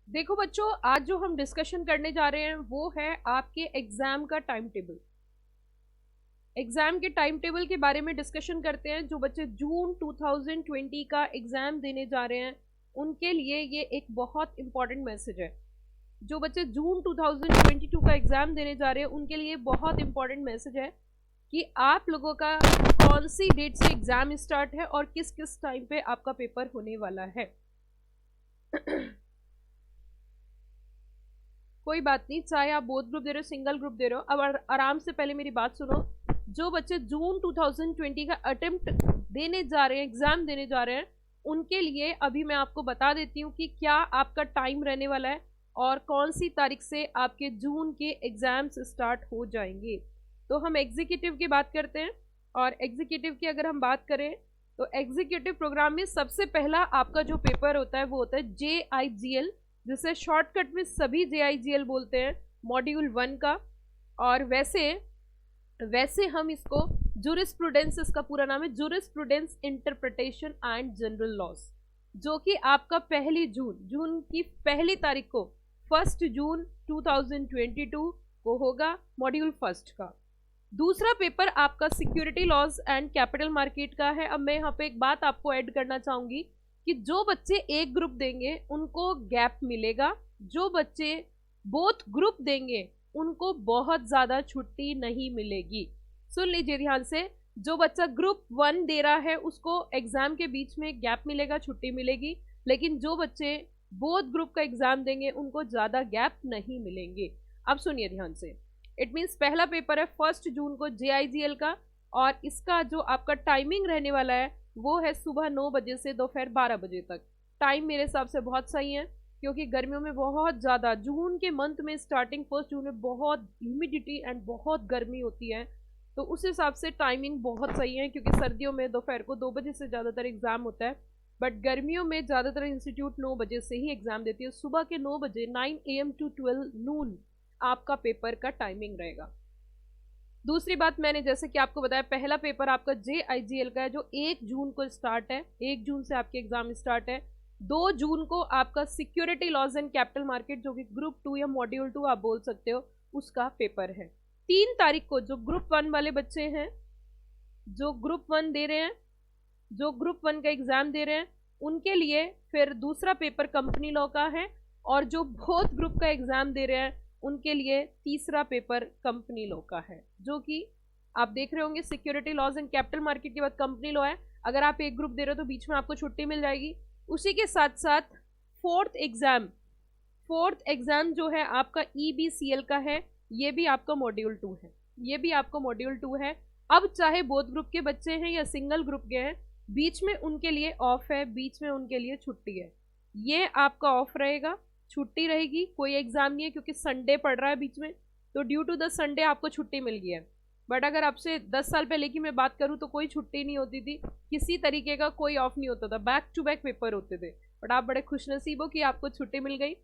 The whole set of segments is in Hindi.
देखो बच्चों, आज जो हम डिस्कशन करने जा रहे हैं वो है आपके एग्जाम का टाइम टेबल। एग्जाम के टाइम टेबल के बारे में डिस्कशन करते हैं। जो बच्चे जून 2020 का एग्जाम देने जा रहे हैं उनके लिए ये एक बहुत इंपॉर्टेंट मैसेज है। जो बच्चे जून 2022 का एग्जाम देने जा रहे हैं उनके लिए बहुत इंपॉर्टेंट मैसेज है कि आप लोगों का कौन सी डेट से एग्जाम स्टार्ट है और किस किस टाइम पे आपका पेपर होने वाला है। कोई बात नहीं, चाहे आप बोथ ग्रुप दे रहे हो सिंगल ग्रुप दे रहे हो। अब आराम से पहले मेरी बात सुनो। जो बच्चे जून 2020 का अटेम्प्ट देने जा रहे हैं, एग्जाम देने जा रहे हैं, उनके लिए अभी मैं आपको बता देती हूँ कि क्या आपका टाइम रहने वाला है और कौन सी तारीख से आपके जून के एग्जाम्स स्टार्ट हो जाएंगे। तो हम एग्जीक्यूटिव की बात करते हैं। और एग्जीक्यूटिव की अगर हम बात करें तो एग्जीक्यूटिव प्रोग्राम में सबसे पहला आपका जो पेपर होता है वो होता है JIGL, जिसे शॉर्टकट में सभी JIGL बोलते हैं, मॉड्यूल 1 का। और वैसे वैसे हम इसको जूरिस्प्रूडेंस, इसका पूरा नाम है jurisprudence interpretation and general laws, जो कि आपका पहली जून की पहली तारीख को 1 जून 2022 को होगा, मॉड्यूल 1 का। दूसरा पेपर आपका security laws and capital market का है। अब मैं यहाँ पे एक बात आपको ऐड करना चाहूंगी कि जो बच्चे एक ग्रुप देंगे उनको गैप मिलेगा, जो बच्चे बोथ ग्रुप देंगे उनको बहुत ज्यादा छुट्टी नहीं मिलेगी। सुन लीजिए ध्यान से, जो बच्चा ग्रुप 1 दे रहा है उसको एग्जाम के बीच में गैप मिलेगा, छुट्टी मिलेगी, लेकिन जो बच्चे बोथ ग्रुप का एग्जाम देंगे उनको ज्यादा गैप नहीं मिलेंगे। अब सुनिए ध्यान से। इट मीन्स पहला पेपर है 1 जून को JIGL का, और इसका जो आपका टाइमिंग रहने वाला है वो है सुबह 9 बजे से दोपहर 12 बजे तक। टाइम मेरे हिसाब से बहुत सही है, क्योंकि गर्मियों में बहुत ज़्यादा, जून के मंथ में स्टार्टिंग 1 जून में बहुत ह्यूमिडिटी एंड बहुत गर्मी होती है। तो उस हिसाब से टाइमिंग बहुत सही है, क्योंकि सर्दियों में दोपहर को 2 बजे से ज़्यादातर एग्ज़ाम होता है, बट गर्मियों में ज़्यादातर इंस्टीट्यूट 9 बजे से ही एग्ज़ाम देती है। सुबह के 9 बजे 9 AM to 12 नून आपका पेपर का टाइमिंग रहेगा। दूसरी बात, मैंने जैसे कि आपको बताया, पहला पेपर आपका JIGL का है जो 1 जून को स्टार्ट है, 1 जून से आपके एग्जाम स्टार्ट है। 2 जून को आपका security laws and capital market, जो कि ग्रुप 2 या मॉड्यूल 2 आप बोल सकते हो, उसका पेपर है। 3 तारीख को जो ग्रुप 1 वाले बच्चे हैं, जो ग्रुप 1 दे रहे हैं, जो ग्रुप 1 का एग्जाम दे रहे हैं, उनके लिए फिर दूसरा पेपर कंपनी लॉ का है। और जो बोथ ग्रुप का एग्जाम दे रहे हैं उनके लिए तीसरा पेपर कंपनी लॉ का है, जो कि आप देख रहे होंगे security laws and capital market के बाद कंपनी लॉ है। अगर आप एक ग्रुप दे रहे हो तो बीच में आपको छुट्टी मिल जाएगी। उसी के साथ साथ फोर्थ एग्जाम जो है आपका EBCL का है, ये भी आपका मॉड्यूल 2 है, ये भी आपका मॉड्यूल 2 है। अब चाहे बोथ ग्रुप के बच्चे हैं या सिंगल ग्रुप के हैं, बीच में उनके लिए ऑफ है, बीच में उनके लिए छुट्टी है। ये आपका ऑफ रहेगा, छुट्टी रहेगी, कोई एग्जाम नहीं है, क्योंकि संडे पड़ रहा है बीच में, तो ड्यू टू द संडे आपको छुट्टी मिल गई है। बट अगर आपसे 10 साल पहले की मैं बात करूं तो कोई छुट्टी नहीं होती थी, किसी तरीके का कोई ऑफ नहीं होता था, बैक टू बैक पेपर होते थे। बट आप बड़े खुशनसीब हो कि आपको छुट्टी मिल गई।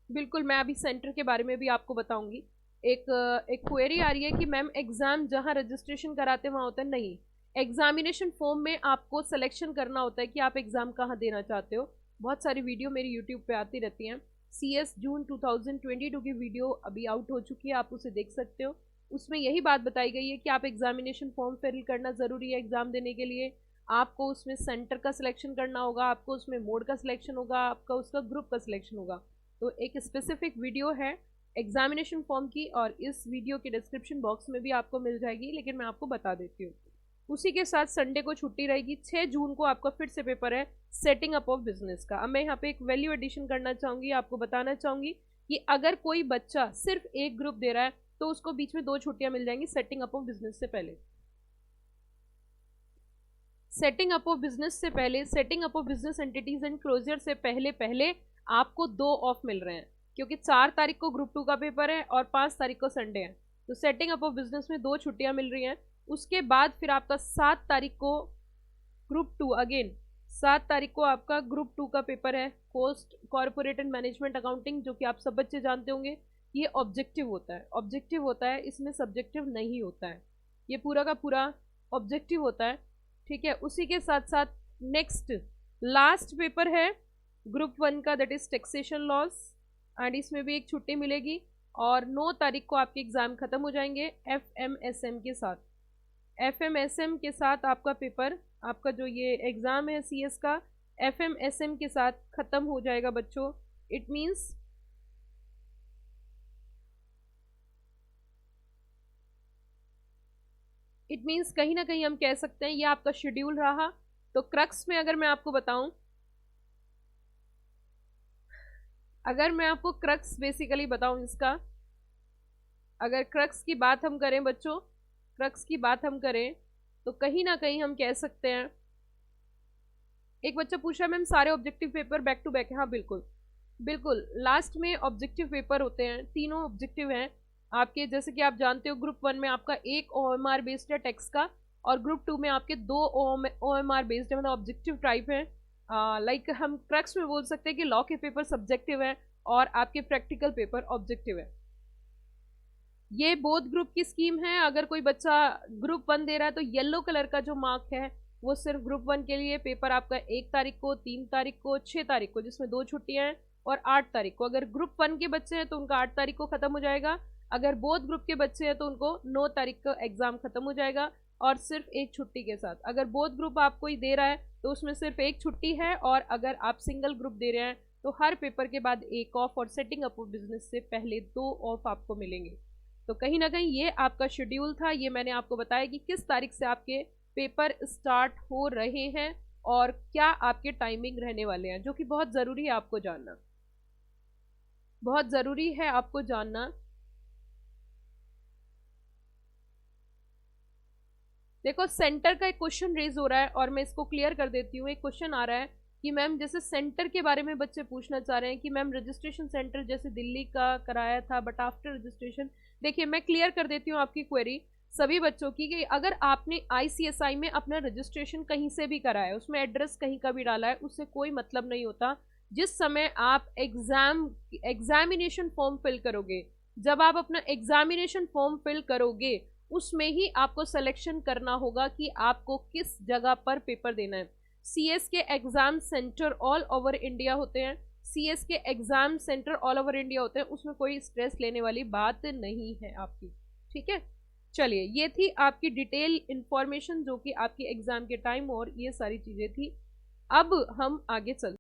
बिल्कुल, मैं अभी सेंटर के बारे में भी आपको बताऊंगी। एक एक क्वेरी आ रही है कि मैम एग्जाम जहां रजिस्ट्रेशन कराते वहां होता है, नहीं, एग्जामिनेशन फॉर्म में आपको सिलेक्शन करना होता है कि आप एग्जाम कहाँ देना चाहते हो। बहुत सारी वीडियो मेरी यूट्यूब पे आती रहती हैं। CS जून 2022 की वीडियो अभी आउट हो चुकी है, आप उसे देख सकते हो। उसमें यही बात बताई गई है कि आप एग्जामिनेशन फॉर्म फिल करना ज़रूरी है एग्जाम देने के लिए। आपको उसमें सेंटर का सिलेक्शन करना होगा, आपको उसमें मोड का सिलेक्शन होगा, आपका उसका ग्रुप का सिलेक्शन होगा। तो एक स्पेसिफिक वीडियो है एग्जामिनेशन फॉर्म की, और इस वीडियो के डिस्क्रिप्शन बॉक्स में भी आपको मिल जाएगी, लेकिन मैं आपको बता देती हूँ। उसी के साथ संडे को छुट्टी रहेगी। 6 जून को आपका फिर से पेपर है सेटिंग अप ऑफ बिजनेस का। अब मैं यहाँ पे एक वैल्यू एडिशन करना चाहूंगी, आपको बताना चाहूंगी कि अगर कोई बच्चा सिर्फ एक ग्रुप दे रहा है तो उसको बीच में 2 छुट्टियां मिल जाएंगी सेटिंग अप ऑफ बिजनेस से पहले। सेटिंग अप ऑफ बिजनेस से पहले, setting up of business entities and closure से पहले पहले आपको 2 ऑफ मिल रहे हैं, क्योंकि 4 तारीख को ग्रुप 2 का पेपर है और 5 तारीख को संडे है। तो सेटिंग अप ऑफ बिजनेस में 2 छुट्टियां मिल रही हैं। उसके बाद फिर आपका 7 तारीख को ग्रुप 2, अगेन 7 तारीख को आपका ग्रुप 2 का पेपर है cost corporate and management accounting, जो कि आप सब बच्चे जानते होंगे। ये ऑब्जेक्टिव होता है, ऑब्जेक्टिव होता है, इसमें सब्जेक्टिव नहीं होता है, ये पूरा का पूरा ऑब्जेक्टिव होता है। ठीक है। उसी के साथ साथ नेक्स्ट लास्ट पेपर है ग्रुप 1 का, that is taxation laws, and इसमें भी एक छुट्टी मिलेगी और 9 तारीख को आपके एग्जाम खत्म हो जाएंगे FMSM के साथ। FMSM के साथ आपका पेपर, आपका जो ये एग्जाम है CS का, FMSM के साथ खत्म हो जाएगा बच्चों। इट मीन्स कहीं ना कहीं हम कह सकते हैं ये आपका शेड्यूल रहा। तो क्रक्स में अगर मैं आपको बताऊं, अगर मैं आपको क्रक्स बेसिकली बताऊं इसका, अगर क्रक्स की बात हम करें बच्चों, क्रक्स की बात हम करें तो कहीं ना कहीं हम कह सकते हैं, एक बच्चा पूछा मैम सारे objective paper back to back है? हाँ बिल्कुल बिल्कुल, लास्ट में ऑब्जेक्टिव पेपर होते हैं, तीनों ऑब्जेक्टिव हैं आपके। जैसे कि आप जानते हो ग्रुप 1 में आपका एक OMR बेस्ड है टेक्स्ट का, और ग्रुप 2 में आपके 2 OMR बेस्ड है, मतलब ऑब्जेक्टिव टाइप है। लाइक हम क्रक्स में बोल सकते हैं कि लॉ के पेपर सब्जेक्टिव है और आपके प्रैक्टिकल पेपर ऑब्जेक्टिव है। ये बोथ ग्रुप की स्कीम है। अगर कोई बच्चा ग्रुप 1 दे रहा है तो येलो कलर का जो मार्क है वो सिर्फ ग्रुप 1 के लिए। पेपर आपका 1 तारीख को, 3 तारीख को, 6 तारीख को, जिसमें 2 छुट्टियां हैं, और 8 तारीख को। अगर ग्रुप 1 के बच्चे हैं तो उनका 8 तारीख को खत्म हो जाएगा। अगर बोथ ग्रुप के बच्चे हैं तो उनको 9 तारीख का एग्जाम खत्म हो जाएगा, और सिर्फ एक छुट्टी के साथ। अगर बोथ ग्रुप आपको ही दे रहा है तो उसमें सिर्फ एक छुट्टी है, और अगर आप सिंगल ग्रुप दे रहे हैं तो हर पेपर के बाद एक ऑफ, और सेटिंग अप बिजनेस से पहले 2 ऑफ आपको मिलेंगे। तो कहीं ना कहीं ये आपका शेड्यूल था। ये मैंने आपको बताया कि किस तारीख से आपके पेपर स्टार्ट हो रहे हैं और क्या आपके टाइमिंग रहने वाले हैं, जो कि बहुत ज़रूरी है आपको जानना, बहुत ज़रूरी है आपको जानना। देखो सेंटर का एक क्वेश्चन रेज हो रहा है और मैं इसको क्लियर कर देती हूँ। एक क्वेश्चन आ रहा है कि मैम जैसे सेंटर के बारे में बच्चे पूछना चाह रहे हैं कि मैम रजिस्ट्रेशन सेंटर जैसे दिल्ली का कराया था, बट आफ्टर रजिस्ट्रेशन, देखिए मैं क्लियर कर देती हूँ आपकी क्वेरी सभी बच्चों की, कि अगर आपने ICSI में अपना रजिस्ट्रेशन कहीं से भी कराया है, उसमें एड्रेस कहीं का भी डाला है, उससे कोई मतलब नहीं होता। जिस समय आप एग्जामिनेशन फॉर्म फिल करोगे, जब आप अपना एग्जामिनेशन फॉर्म फिल करोगे, उसमें ही आपको सिलेक्शन करना होगा कि आपको किस जगह पर पेपर देना है। CS के exam centre all over India होते हैं, CS के exam centre all over India होते हैं, उसमें कोई स्ट्रेस लेने वाली बात नहीं है आपकी। ठीक है, चलिए ये थी आपकी डिटेल इंफॉर्मेशन जो कि आपके एग्जाम के टाइम और ये सारी चीजें थी। अब हम आगे चलते